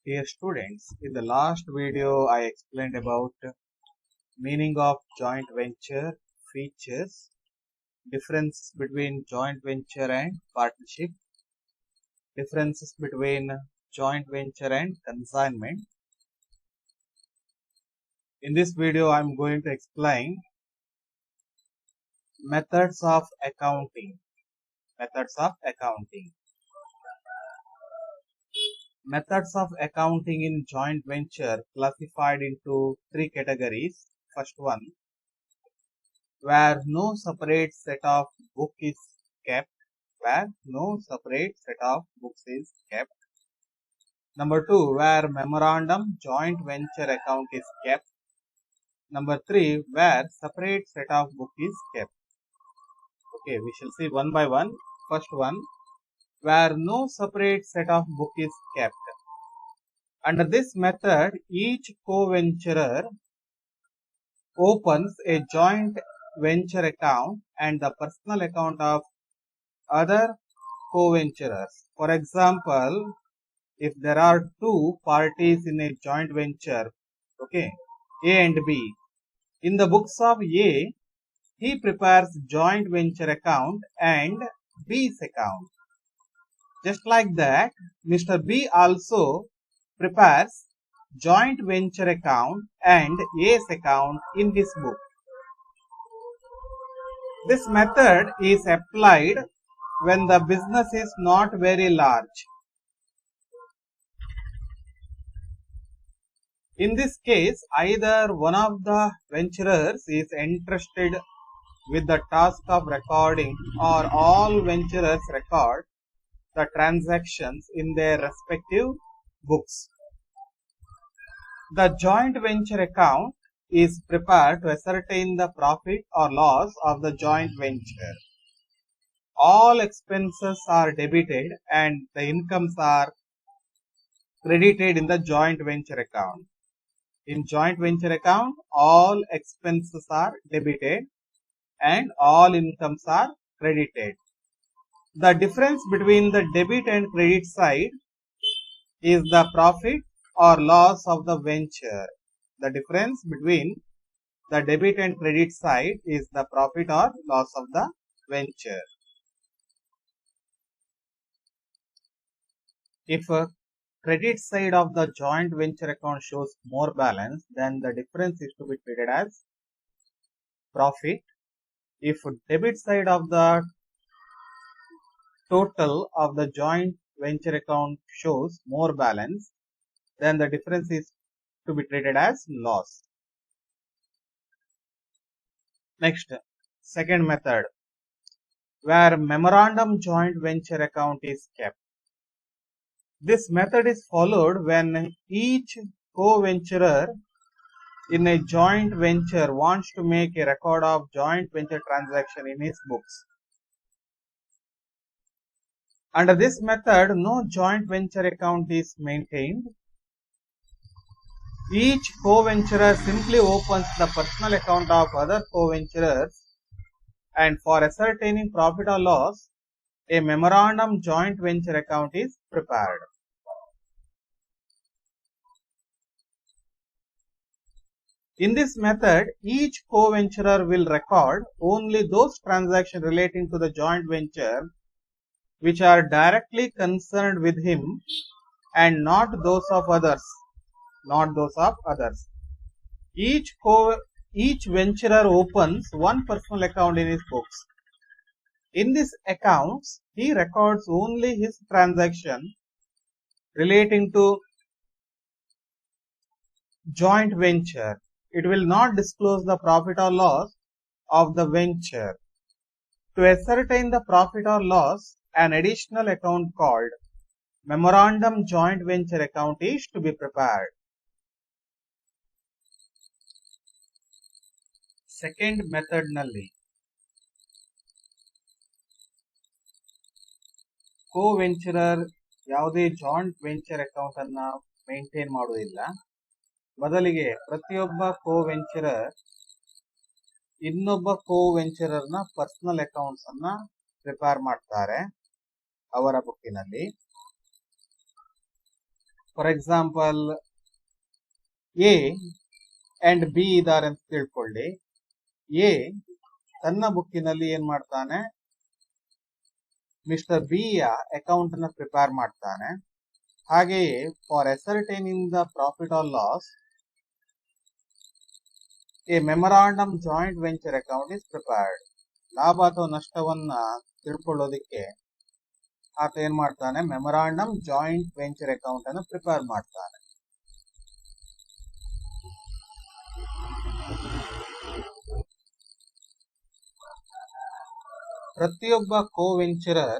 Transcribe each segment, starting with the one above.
Dear students, in the last video I explained about meaning of joint venture, features, difference between joint venture and partnership, differences between joint venture and consignment. In this video I am going to explain methods of accounting. Methods of accounting. Methods of accounting in joint venture classified into three categories. First one, where no separate set of book is kept. Where no separate set of books is kept. Number two, where memorandum joint venture account is kept. Number three, where separate set of book is kept. Okay, we shall see one by one. First one, where no separate set of book is kept. Under this method, each co-venturer opens a joint venture account and the personal account of other co-venturers. For example, if there are two parties in a joint venture, okay, A and B, in the books of A, he prepares joint venture account and B's account. Just like that, Mr. B also prepares joint venture account and A's account in his book. This method is applied when the business is not very large. In this case, either one of the venturers is entrusted with the task of recording or all venturers record the transactions in their respective books. The joint venture account is prepared to ascertain the profit or loss of the joint venture. All expenses are debited and the incomes are credited in the joint venture account. In joint venture account, all expenses are debited and all incomes are credited. The difference between the debit and credit side is the profit or loss of the venture. The difference between the debit and credit side is the profit or loss of the venture. If a credit side of the joint venture account shows more balance, then the difference is to be treated as profit. If debit side of the total of the joint venture account shows more balance, then the difference is to be treated as loss. Next, second method, where memorandum joint venture account is kept. This method is followed when each co-venturer in a joint venture wants to make a record of joint venture transaction in his books. Under this method, no joint venture account is maintained. Each co-venturer simply opens the personal account of other co-venturers, and for ascertaining profit or loss, a memorandum joint venture account is prepared. In this method, each co-venturer will record only those transactions relating to the joint venture which are directly concerned with him and not those of others. Each venturer opens one personal account in his books. In these accounts, he records only his transaction relating to joint venture. It will not disclose the profit or loss of the venture. To ascertain the profit or loss, an additional account called memorandum joint venture account is to be prepared. Second method nalli co-venturer ಯಾವುದೇ joint venture account ಅನ್ನ maintain ಮಾಡುವುದಿಲ್ಲ. ಬದಲಿಗೆ ಪ್ರತಿಯೊಬ್ಬ co-venturer ಇನ್ನೊಬ್ಬ co-venturer ನ personal accounts ಅನ್ನ prepare ಮಾಡ್ತಾರೆ ಅವರ ಬುಕ್ಕಿನಲ್ಲಿ. For example A and B ಇದ್ದಾರೆ ಅಂತ ತಿಳ್ಕೊಳ್ಳಿ. ಎ ತನ್ನ ಬುಕ್ಕಿನಲ್ಲಿ ಏನ್ ಮಾಡ್ತಾನೆ, ಮಿಸ್ಟರ್ ಬಿ ಯ ಅಕೌಂಟ್ ನ ಪ್ರಿಪೇರ್ ಮಾಡ್ತಾನೆ. ಹಾಗೆಯೇ for ascertaining the profit or loss a memorandum joint venture account is prepared. ಲಾಭ ಅಥವಾ ನಷ್ಟವನ್ನ ತಿಳ್ಕೊಳ್ಳೋದಿಕ್ಕೆ ಆತ ಏನ್ ಮಾಡ್ತಾನೆ, ಮೆಮೊರಾಂಡಮ್ ಜಾಯಿಂಟ್ ವೆಂಚರ್ ಅಕೌಂಟ್ ಅನ್ನು ಪ್ರಿಪೇರ್ ಮಾಡ್ತಾನೆ. ಪ್ರತಿಯೊಬ್ಬ ಕೋ ವೆಂಚರರ್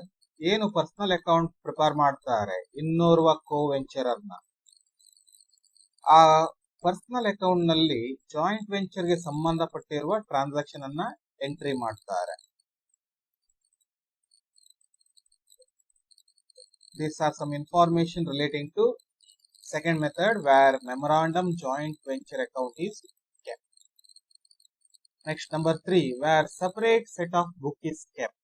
ಏನು ಪರ್ಸನಲ್ ಅಕೌಂಟ್ ಪ್ರಿಪೇರ್ ಮಾಡ್ತಾರೆ ಇನ್ನೋರ್ವ ಕೋ ವೆಂಚರರ್ ನ, ಆ ಪರ್ಸನಲ್ ಅಕೌಂಟ್ ನಲ್ಲಿ ಜಾಯಿಂಟ್ ವೆಂಚರ್ ಗೆ ಸಂಬಂಧಪಟ್ಟಿರುವ ಟ್ರಾನ್ಸಾಕ್ಷನ್ ಅನ್ನ ಎಂಟ್ರಿ ಮಾಡ್ತಾರೆ. These are some information relating to second method where memorandum joint venture account is kept. Next, number 3, where separate set of book is kept.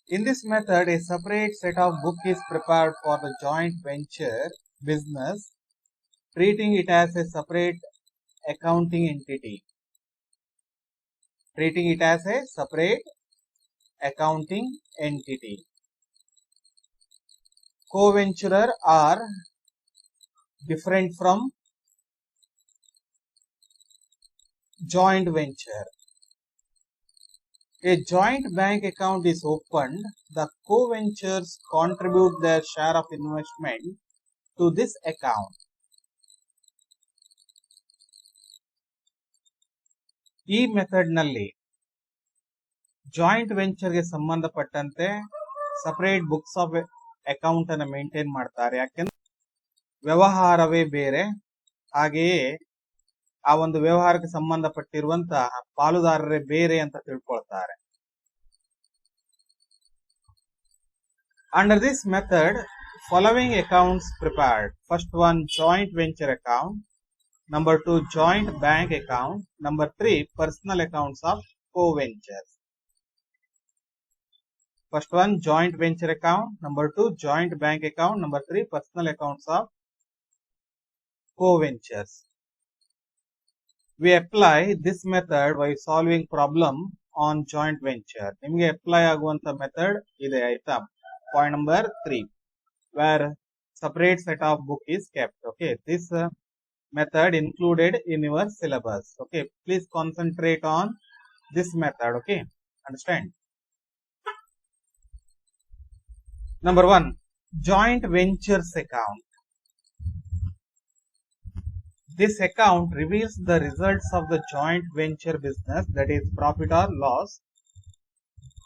In this method, a separate set of book is prepared for the joint venture business, treating it as a separate accounting entity. Treating it as a separate accounting entity. Co-venturer are different from joint venture. A joint bank account is opened. The co-ventures contribute their share of investment to this account. ಈ method ನಲ್ಲಿ joint venture ಗೆ ಸಂಬಂಧಪಟ್ಟಂತೆ separate books of account ಅನ್ನು maintain ಮಾಡ್ತಾರೆ. ಯಾಕೆಂದ್ರೆ ವ್ಯವಹಾರವೇ ಬೇರೆ, ಹಾಗೆಯೇ ಆ ಒಂದು ವ್ಯವಹಾರಕ್ಕೆ ಸಂಬಂಧಪಟ್ಟಿರುವಂತಹ ಪಾಲುದಾರರೇ ಬೇರೆ ಅಂತ ತಿಳ್ಕೊಳ್ತಾರೆ. Under this method, following accounts prepared. First one, joint venture account. Number 2, joint bank account. Number 3, personal accounts of co-ventures. First one, joint venture account. Number 2, joint bank account. Number 3, personal accounts of co-ventures. We apply this method while solving problem on joint venture. ನಿಮಗೆ apply ಆಗುವಂತ method ಇದೆ ಆಯ್ತಾ. Point number 3, where separate set of book is kept. Okay, this method included in your syllabus. Okay, please concentrate on this method. Okay, understand. Number 1, joint ventures account. This account reveals the results of the joint venture business, that is profit or loss.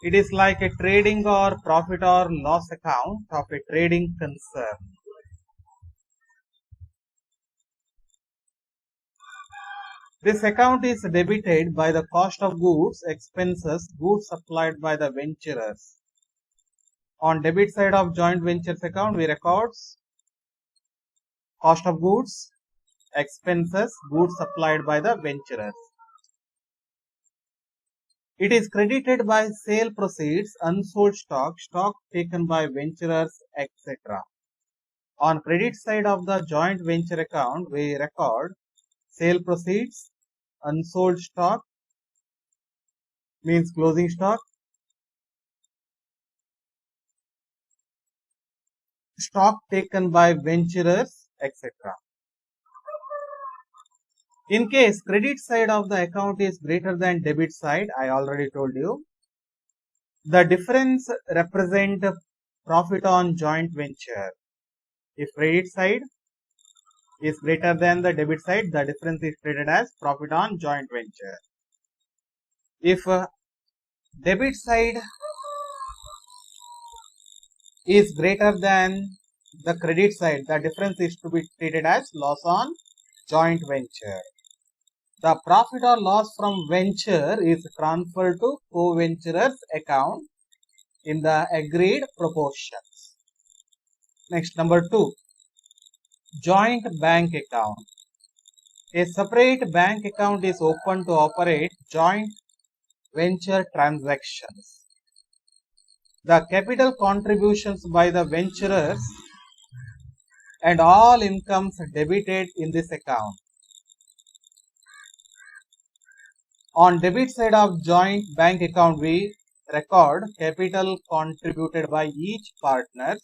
It is like a trading or profit or loss account of a trading concern. This account is debited by the cost of goods, expenses, goods supplied by the venturers. On debit side of joint ventures account, we record cost of goods, expenses, goods supplied by the venturers. It is credited by sale proceeds, unsold stock, stock taken by venturers, etc. On credit side of the joint venture account, we record sale proceeds, unsold stock means closing stock, stock taken by venturers, etc. In case credit side of the account is greater than debit side, I already told you, the difference represent profit on joint venture. If credit side is greater than the debit side, the difference is treated as profit on joint venture. If debit side is greater than the credit side, the difference is to be treated as loss on joint venture. The profit or loss from venture is transferred to co-venturer's account in the agreed proportions. Next, number 2, joint bank account. A separate bank account is opened to operate joint venture transactions. The capital contributions by the venturers and all incomes debited in this account. On debit side of joint bank account, we record capital contributed by each partner,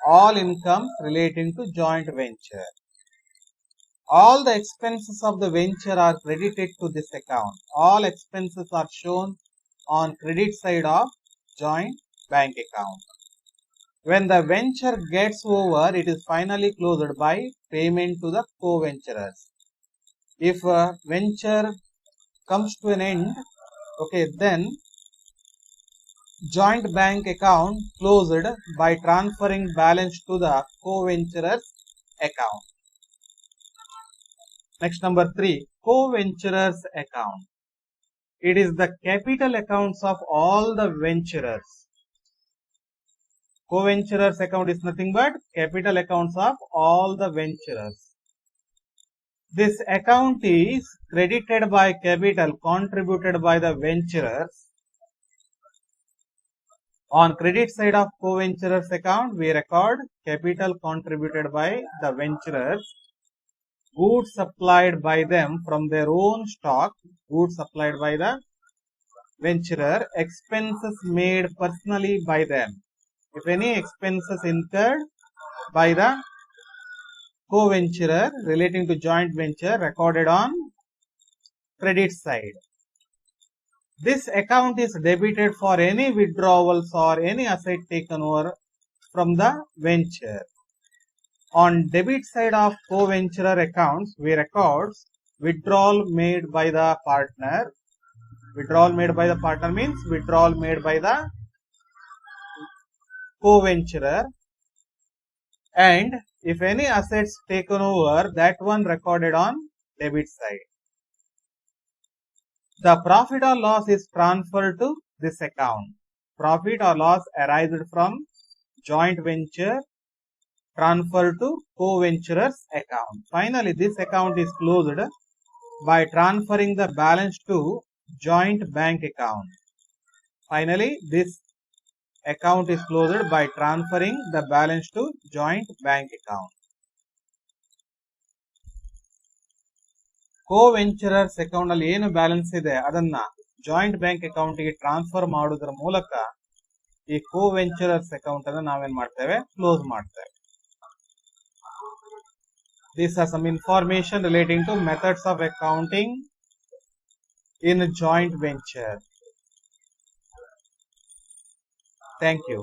all incomes relating to joint venture. All the expenses of the venture are credited to this account. All expenses are shown on credit side of joint bank account. When the venture gets over, it is finally closed by payment to the co-venturers. If a venture comes to an end, okay, then joint bank account closed by transferring balance to the co-venturers account. Next, number 3, co-venturers account. It is the capital accounts of all the venturers. Co-venturers account is nothing but capital accounts of all the venturers. This account is credited by capital contributed by the venturers. On credit side of co-venturers account, we record capital contributed by the venturers, goods supplied by them from their own stock, goods supplied by the venturer, expenses made personally by them. If any expenses incurred by the co-venturer relating to joint venture, recorded on credit side. This account is debited for any withdrawals or any asset taken over from the venture. On debit side of co-venturer accounts, we record withdrawal made by the partner. Withdrawal made by the partner means withdrawal made by the co-venturer, and if any assets taken over, that one recorded on debit side. The profit or loss is transferred to this account. Profit or loss arised from joint venture transferred to co-venturers account. Finally, this account is closed by transferring the balance to joint bank account. Finally, this account is closed by transferring the balance to joint bank account. Co-venturers account ಅಲ್ಲಿ ಏನು balance ಇದೆ ಅದನ್ನ joint bank account ಗೆ transfer ಮಾಡೋದ್ರ ಮೂಲಕ ಈ co-venturers account ಅನ್ನು ನಾವೇನ್ ಮಾಡ್ತೇವೆ, ಕ್ಲೋಸ್ ಮಾಡ್ತೇವೆ. These are some information relating to methods of accounting in joint venture. Thank you.